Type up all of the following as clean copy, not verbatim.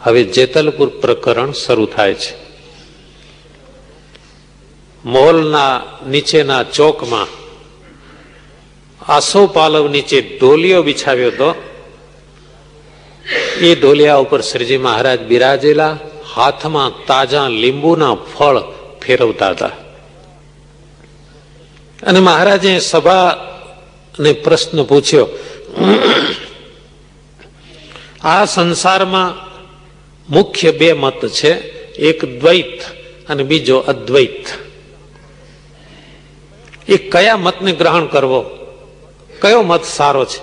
હવે જેતલપુર પ્રકરણ શરૂ થાય છે. મોલના નીચેના ચોકમાં આસોપાલવ નીચે ઢોલિયો બિછાવ્યો હતો. એ ઢોલિયા ઉપર શ્રીજી મહારાજ બિરાજેલા, હાથમાં તાજા લીંબુના ફળ ફેરવતા હતા. અને મહારાજે સભાને પ્રશ્ન પૂછ્યો, આ સંસારમાં મુખ્ય બે મત છે, એક દ્વૈત અને બીજો અદ્વૈત. એ કયા મતને ગ્રહણ કરવો, કયો મત સારો છે?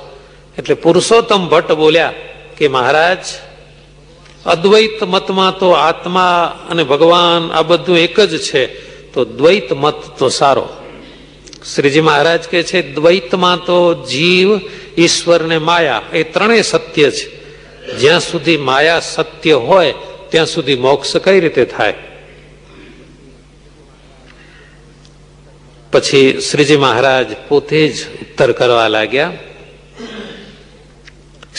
એટલે પુરુષોત્તમ ભટ્ટ બોલ્યા કે મહારાજ, અદ્વૈત મતમાં તો આત્મા અને ભગવાન આ બધું એક જ છે, તો દ્વૈત મત તો સારો. શ્રીજી મહારાજ કહે છે, દ્વૈતમાં તો જીવ, ઈશ્વર ને માયા એ ત્રણેય સત્ય છે. જ્યાં સુધી માયા સત્ય હોય ત્યાં સુધી મોક્ષ કઈ રીતે થાય? પછી શ્રીજી મહારાજ પોતે જ ઉત્તર કરવા લાગ્યા,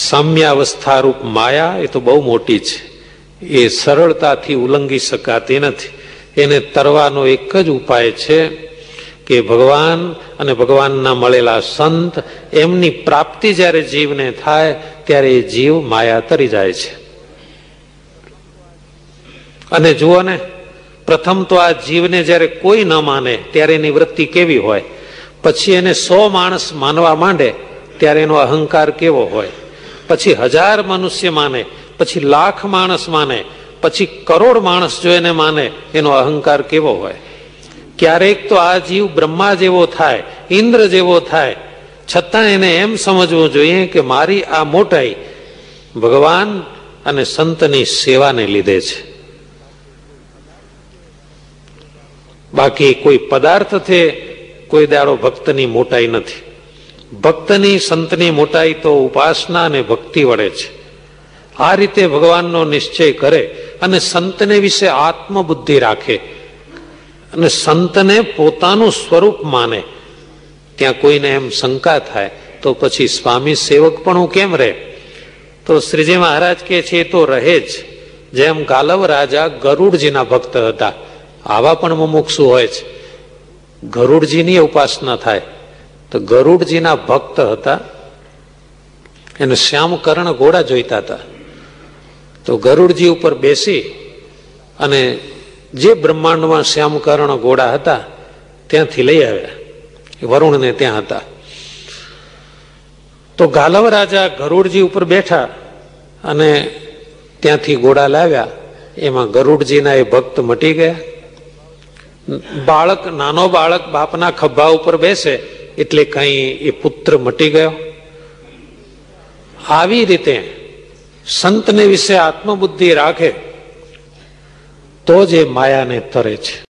સામ્યાવસ્થા રૂપ માયા એ તો બહુ મોટી છે, એ સરળતાથી ઉલ્લંઘી શકાતી નથી. એને તરવાનો એક જ ઉપાય છે કે ભગવાન અને ભગવાનના મળેલા સંત, એમની પ્રાપ્તિ જ્યારે જીવને થાય ત્યારે એ જીવ માયા તરી જાય છે. અને જુઓ ને, પ્રથમ તો આ જીવને જ્યારે કોઈ ન માને ત્યારે એની વૃત્તિ કેવી હોય, પછી એને 100 માણસ માનવા માંડે ત્યારે એનો અહંકાર કેવો હોય, પછી 1000 મનુષ્ય માને, પછી 1,00,000 માણસ માને, પછી કરોડ માણસ જો એને માને, એનો અહંકાર કેવો હોય. ક્યારેક તો આ જીવ બ્રહ્મા જેવો થાય, ઇન્દ્ર જેવો થાય, છતાં એને એમ સમજવું જોઈએ કે મારી આ મોટાઈ ભગવાન અને સંતની સેવાને લીધે છે. બાકી કોઈ પદાર્થથી કોઈ દાડો ભક્તની મોટાઈ નથી. ભક્તની, સંતની મોટાઈ તો ઉપાસના અને ભક્તિ વડે છે. આ રીતે ભગવાનનો નિશ્ચય કરે અને સંતને વિશે આત્મબુદ્ધિ રાખે અને સંતને પોતાનું સ્વરૂપ માને, ત્યાં કોઈને એમ શંકા થાય તો પછી સ્વામી સેવક પણ હું કેમ રહે? તો શ્રીજી મહારાજ કહે છે, એ તો રહે જ. જેમ ગાલવ રાજા ગરુડજીના ભક્ત હતા, આવા પણ મુમુક્ષુ હોય છે. ગરુડજીની ઉપાસના થાય. તો ગરુડજીના ભક્ત હતા, એને શ્યામકર્ણ ઘોડા જોઈતા હતા. તો ગરુડજી ઉપર બેસી અને જે બ્રહ્માંડમાં શ્યામકર્ણ ઘોડા હતા ત્યાંથી લઈ આવ્યા. વરુણને ત્યાં હતા. તો ગાલવ રાજા ગરુડજી ઉપર બેઠા અને ત્યાંથી ઘોડા લાવ્યા. એમાં ગરુડજીના એ ભક્ત મટી ગયા. બાળક, નાનો બાળક બાપના ખભા ઉપર બેસે એટલે કઈ એ પુત્ર મટી ગયો. આવી રીતે સંતને વિશે આત્મબુદ્ધિ રાખે તો જ એ માયાને તરે છે.